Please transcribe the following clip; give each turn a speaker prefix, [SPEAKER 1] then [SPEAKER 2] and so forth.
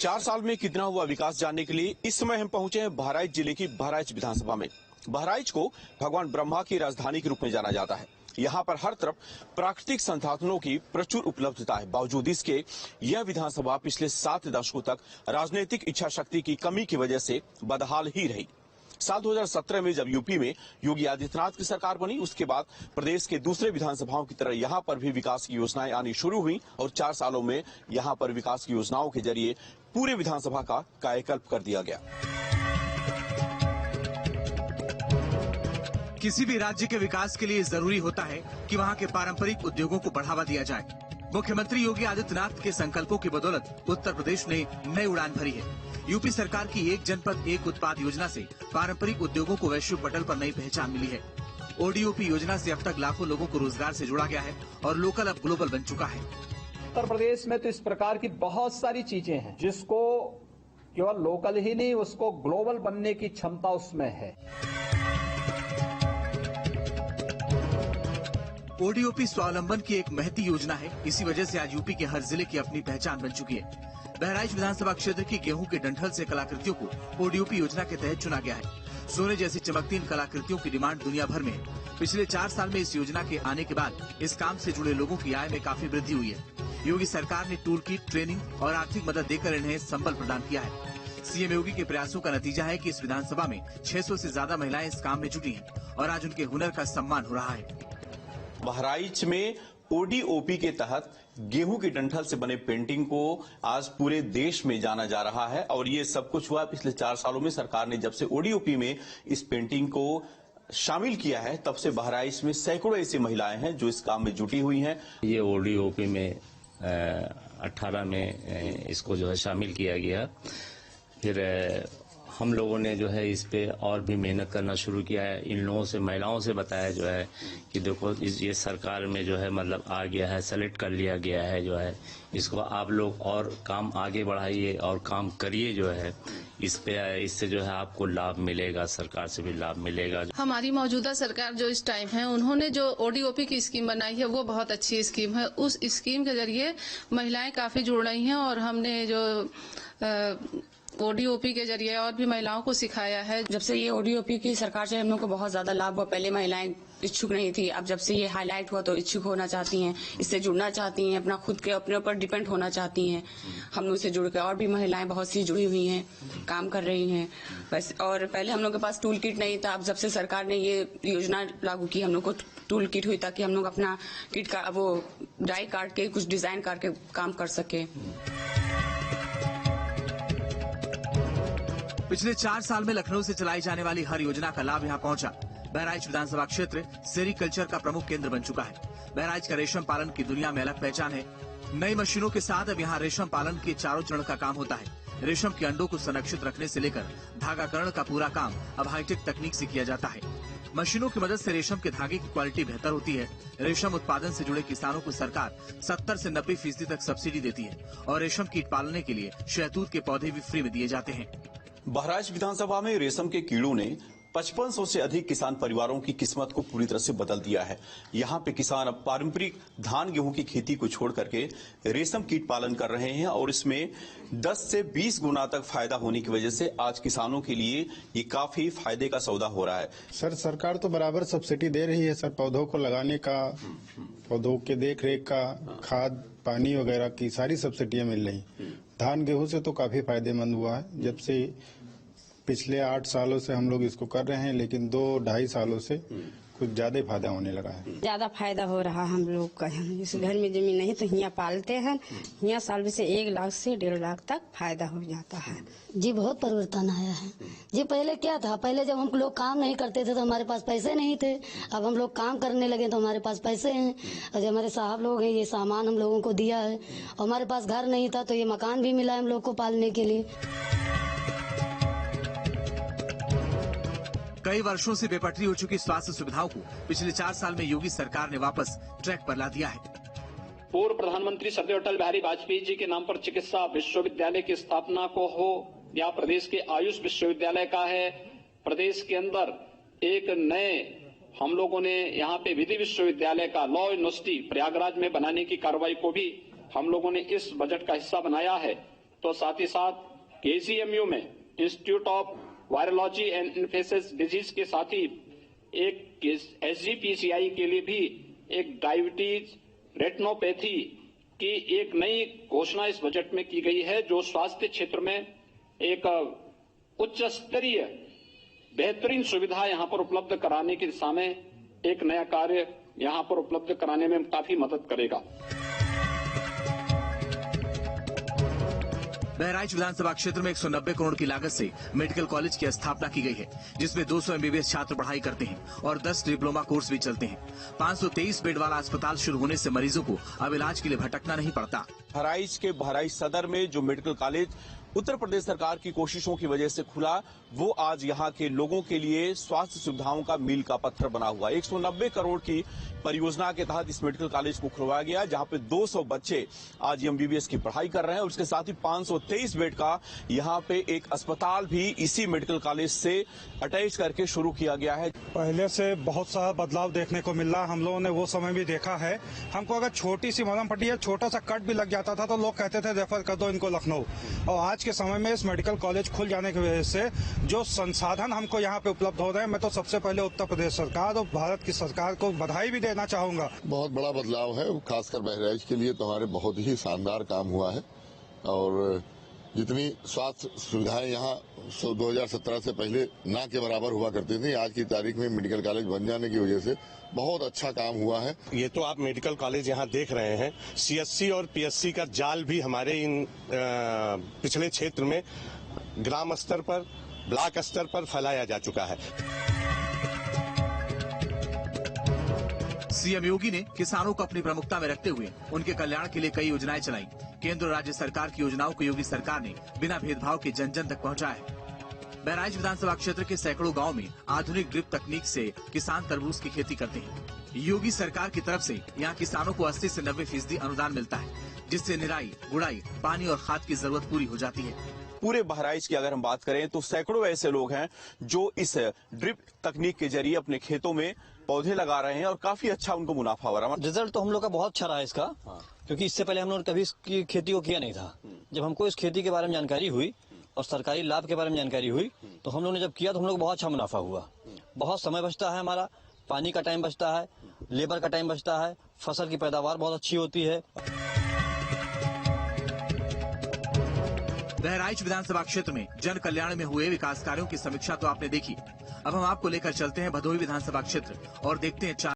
[SPEAKER 1] 4 साल में कितना हुआ विकास जानने के लिए इस समय हम पहुंचे हैं बहराइच जिले की बहराइच विधानसभा में। बहराइच को भगवान ब्रह्मा की राजधानी के रूप में जाना जाता है। यहाँ पर हर तरफ प्राकृतिक संसाधनों की प्रचुर उपलब्धता है। बावजूद इसके यह विधानसभा पिछले 7 दशकों तक राजनीतिक इच्छा शक्ति की कमी की वजह से बदहाल ही रही। साल 2017 में जब यूपी में योगी आदित्यनाथ की सरकार बनी, उसके बाद प्रदेश के दूसरे विधानसभाओं की तरह यहाँ पर भी विकास की योजनाएं आनी शुरू हुई और 4 सालों में यहाँ पर विकास की योजनाओं के जरिए पूरे विधानसभा का कायाकल्प कर दिया गया।
[SPEAKER 2] किसी भी राज्य के विकास के लिए जरूरी होता है कि वहाँ के पारंपरिक उद्योगों को बढ़ावा दिया जाए। मुख्यमंत्री योगी आदित्यनाथ के संकल्पों की बदौलत उत्तर प्रदेश ने नई उड़ान भरी है। यूपी सरकार की एक जनपद एक उत्पाद योजना से पारंपरिक उद्योगों को वैश्विक पटल पर नई पहचान मिली है। ओडीओपी योजना से अब तक लाखों लोगों को रोजगार से जोड़ा गया है और लोकल अब ग्लोबल बन चुका है।
[SPEAKER 3] उत्तर प्रदेश में तो इस प्रकार की बहुत सारी चीजें हैं जिसको केवल लोकल ही नहीं, उसको ग्लोबल बनने की क्षमता उसमें है।
[SPEAKER 2] ओडीओपी स्वावलंबन की एक महती योजना है। इसी वजह से आज यूपी के हर जिले की अपनी पहचान बन चुकी है। बहराइच विधानसभा क्षेत्र की गेहूं के डंठल से कलाकृतियों को ओडीओपी योजना के तहत चुना गया है। सोने जैसी चमकती इन कलाकृतियों की डिमांड दुनिया भर में है। पिछले 4 साल में इस योजना के आने के बाद इस काम से जुड़े लोगों की आय में काफी वृद्धि हुई है। योगी सरकार ने टूल किट, ट्रेनिंग और आर्थिक मदद देकर इन्हें संबल प्रदान किया है। सीएम योगी के प्रयासों का नतीजा है कि इस विधानसभा में 600 से ज्यादा महिलाएं इस काम में जुटी हैं और आज उनके हुनर का सम्मान हो रहा है।
[SPEAKER 1] बहराइच में ओडीओपी के तहत गेहूं की डंठल से बने पेंटिंग को आज पूरे देश में जाना जा रहा है और ये सब कुछ हुआ पिछले 4 सालों में। सरकार ने जब से ओडीओपी में इस पेंटिंग को शामिल किया है, तब से बहराइच में सैकड़ों ऐसी महिलाएं हैं जो इस काम में जुटी हुई हैं।
[SPEAKER 4] ये ओडीओपी में 18 में इसको जो है शामिल किया गया। फिर हम लोगों ने जो है इस पे और भी मेहनत करना शुरू किया है। इन लोगों से, महिलाओं से बताया जो है कि देखो ये सरकार में जो है मतलब आ गया है, सेलेक्ट कर लिया गया है जो है, इसको आप लोग और काम आगे बढ़ाइए और काम करिए जो है इस पे। इससे जो है आपको लाभ मिलेगा, सरकार से भी लाभ मिलेगा।
[SPEAKER 5] हमारी मौजूदा सरकार जो इस टाइम है, उन्होंने जो ओडीओपी की स्कीम बनाई है वो बहुत अच्छी स्कीम है। उस स्कीम के जरिए महिलाएं काफी जुड़ रही हैं और हमने जो ओडीओपी के जरिए और भी महिलाओं को सिखाया है।
[SPEAKER 6] जब से ये ओडीओपी की सरकार से हम लोग को बहुत ज्यादा लाभ हुआ। पहले महिलाएं इच्छुक नहीं थी, अब जब से ये हाईलाइट हुआ तो इच्छुक होना चाहती हैं, इससे जुड़ना चाहती हैं, अपना खुद के अपने ऊपर डिपेंड होना चाहती हैं। हम लोग से जुड़ के और भी महिलाएं बहुत सी जुड़ी हुई हैं, काम कर रही हैं बस। और पहले हम लोग के पास टूल किट नहीं था, अब जब से सरकार ने ये योजना लागू की हम लोग को टूल किट हुई ताकि हम लोग अपना किट का वो डाई काट के कुछ डिजाइन करके काम कर सके।
[SPEAKER 2] पिछले 4 साल में लखनऊ से चलाई जाने वाली हर योजना का लाभ यहाँ पहुँचा। बहराइच विधानसभा क्षेत्र सेरीकल्चर का प्रमुख केंद्र बन चुका है। बहराइच का रेशम पालन की दुनिया में अलग पहचान है। नई मशीनों के साथ अब यहाँ रेशम पालन के चारों चरण का काम होता है। रेशम के अंडों को संरक्षित रखने से लेकर धागाकरण का पूरा काम अब हाईटेक तकनीक से किया जाता है। मशीनों की मदद से रेशम के धागे की क्वालिटी बेहतर होती है। रेशम उत्पादन से जुड़े किसानों को सरकार 70 से 90% तक सब्सिडी देती है और रेशम कीट पालने के लिए शहतूत के पौधे भी फ्री में दिए जाते हैं।
[SPEAKER 1] बहराइच विधानसभा में रेशम के कीड़ों ने 5500 से अधिक किसान परिवारों की किस्मत को पूरी तरह से बदल दिया है। यहाँ पे किसान अब पारंपरिक धान गेहूं की खेती को छोड़ करके रेशम कीट पालन कर रहे हैं और इसमें 10 से 20 गुना तक फायदा होने की वजह से आज किसानों के लिए ये काफी फायदे का सौदा हो रहा है।
[SPEAKER 7] सर, सरकार तो बराबर सब्सिडी दे रही है सर, पौधों को लगाने का, पौधों के देख रेख का, खाद पानी वगैरह की सारी सब्सिडियां मिल रही। धान गेहूं से तो काफी फायदेमंद हुआ है। जब से पिछले 8 सालों से हम लोग इसको कर रहे हैं, लेकिन 2-2.5 सालों से कुछ ज्यादा फायदा होने लगा है।
[SPEAKER 8] ज्यादा फायदा हो रहा हम लोग का। जैसे घर में जमीन नहीं तो हियाँ पालते हैं, हियाँ साल में से 1 लाख से 1.5 लाख तक फायदा हो जाता है।
[SPEAKER 9] जी बहुत परिवर्तन आया है जी। पहले क्या था, पहले जब हम लोग काम नहीं करते थे तो हमारे पास पैसे नहीं थे। अब हम लोग काम करने लगे तो हमारे पास पैसे हैं और जो हमारे साहब लोग हैं ये सामान हम लोगों को दिया है। और हमारे पास घर नहीं था तो ये मकान भी मिला हम लोग को पालने के लिए।
[SPEAKER 2] कई वर्षों से बेपटरी हो चुकी स्वास्थ्य सुविधाओं को पिछले 4 साल में योगी सरकार ने वापस ट्रैक पर ला दिया है।
[SPEAKER 3] पूर्व प्रधानमंत्री श्री अटल बिहारी वाजपेयी जी के नाम पर चिकित्सा विश्वविद्यालय की स्थापना को हो या प्रदेश के आयुष विश्वविद्यालय का है, प्रदेश के अंदर एक नए हम लोगों ने यहाँ पे विधि विश्वविद्यालय का लॉ यूनिवर्सिटी प्रयागराज में बनाने की कार्रवाई को भी हम लोगों ने इस बजट का हिस्सा बनाया है। तो साथ ही साथ KCMU में institute of virology and infectious disease के साथ ही एक SGPCI के लिए भी एक डायबिटीज रेटिनोपैथी की एक नई घोषणा इस बजट में की गई है, जो स्वास्थ्य क्षेत्र में एक उच्च स्तरीय बेहतरीन सुविधा यहां पर उपलब्ध कराने की दिशा में एक नया कार्य यहां पर उपलब्ध कराने में काफी मदद करेगा।
[SPEAKER 2] बहराइच विधानसभा क्षेत्र में 190 करोड़ की लागत से मेडिकल कॉलेज की स्थापना की गई है, जिसमें 200 MBBS छात्र पढ़ाई करते हैं और 10 डिप्लोमा कोर्स भी चलते हैं। 523 बेड वाला अस्पताल शुरू होने से मरीजों को अब इलाज के लिए भटकना नहीं पड़ता।
[SPEAKER 1] बहराइच के बहराइच सदर में जो मेडिकल कॉलेज उत्तर प्रदेश सरकार की कोशिशों की वजह से खुला, वो आज यहाँ के लोगों के लिए स्वास्थ्य सुविधाओं का मील का पत्थर बना हुआ। 190 करोड़ की परियोजना के तहत इस मेडिकल कॉलेज को खुलवाया गया, जहाँ पे 200 बच्चे आज MBBS की पढ़ाई कर रहे हैं और उसके साथ ही 523 बेड का यहाँ पे एक अस्पताल भी इसी मेडिकल कॉलेज से अटैच करके शुरू किया गया है।
[SPEAKER 10] पहले से बहुत सारा बदलाव देखने को मिल रहा, हम लोगों ने वो समय भी देखा है। हमको अगर छोटी सी मरहम पट्टी या छोटा सा कट भी लग जाता था तो लोग कहते थे रेफर कर दो इनको लखनऊ, और आज के समय में इस मेडिकल कॉलेज खुल जाने की वजह से जो संसाधन हमको यहाँ पे उपलब्ध हो रहे हैं, मैं तो सबसे पहले उत्तर प्रदेश सरकार और भारत की सरकार को बधाई भी देना चाहूंगा।
[SPEAKER 11] बहुत बड़ा बदलाव है, खासकर बहराइच के लिए तो हमारे बहुत ही शानदार काम हुआ है। और जितनी स्वास्थ्य सुविधाएं यहाँ 2017 से पहले ना के बराबर हुआ करती थी, आज की तारीख में मेडिकल कॉलेज बन जाने की वजह से बहुत अच्छा काम हुआ है।
[SPEAKER 12] ये तो आप मेडिकल कॉलेज यहाँ देख रहे हैं, CSC और PSC का जाल भी हमारे इन पिछले क्षेत्र में ग्राम स्तर पर, ब्लॉक स्तर पर फैलाया जा चुका है।
[SPEAKER 2] CM योगी ने किसानों को अपनी प्रमुखता में रखते हुए उनके कल्याण के लिए कई योजनाएं चलाई। केंद्र और राज्य सरकार की योजनाओं को योगी सरकार ने बिना भेदभाव के जन जन तक पहुंचाया। बहराइच विधानसभा क्षेत्र के सैकड़ों गांव में आधुनिक ड्रिप तकनीक से किसान तरबूज की खेती करते हैं। योगी सरकार की तरफ से यहां किसानों को 80 से 90% अनुदान मिलता है, जिससे निराई, गुड़ाई, पानी और खाद की जरूरत पूरी हो जाती है।
[SPEAKER 1] पूरे बहराइच की अगर हम बात करें तो सैकड़ों ऐसे लोग हैं जो इस ड्रिप तकनीक के जरिए अपने खेतों में पौधे लगा रहे हैं और काफी अच्छा उनको मुनाफा हो रहा है।
[SPEAKER 13] रिजल्ट तो हम लोग का बहुत अच्छा रहा है इसका, क्योंकि इससे पहले हम लोग कभी इसकी खेती को किया नहीं था। जब हमको इस खेती के बारे में जानकारी हुई और सरकारी लाभ के बारे में जानकारी हुई तो हम लोग ने जब किया तो हम लोग को बहुत अच्छा मुनाफा हुआ। बहुत समय बचता है, हमारा पानी का टाइम बचता है, लेबर का टाइम बचता है, फसल की पैदावार बहुत अच्छी होती है।
[SPEAKER 2] बहराइच विधानसभा क्षेत्र में जन कल्याण में हुए विकास कार्यों की समीक्षा तो आपने देखी। अब हम आपको लेकर चलते हैं भदोही विधानसभा क्षेत्र और देखते हैं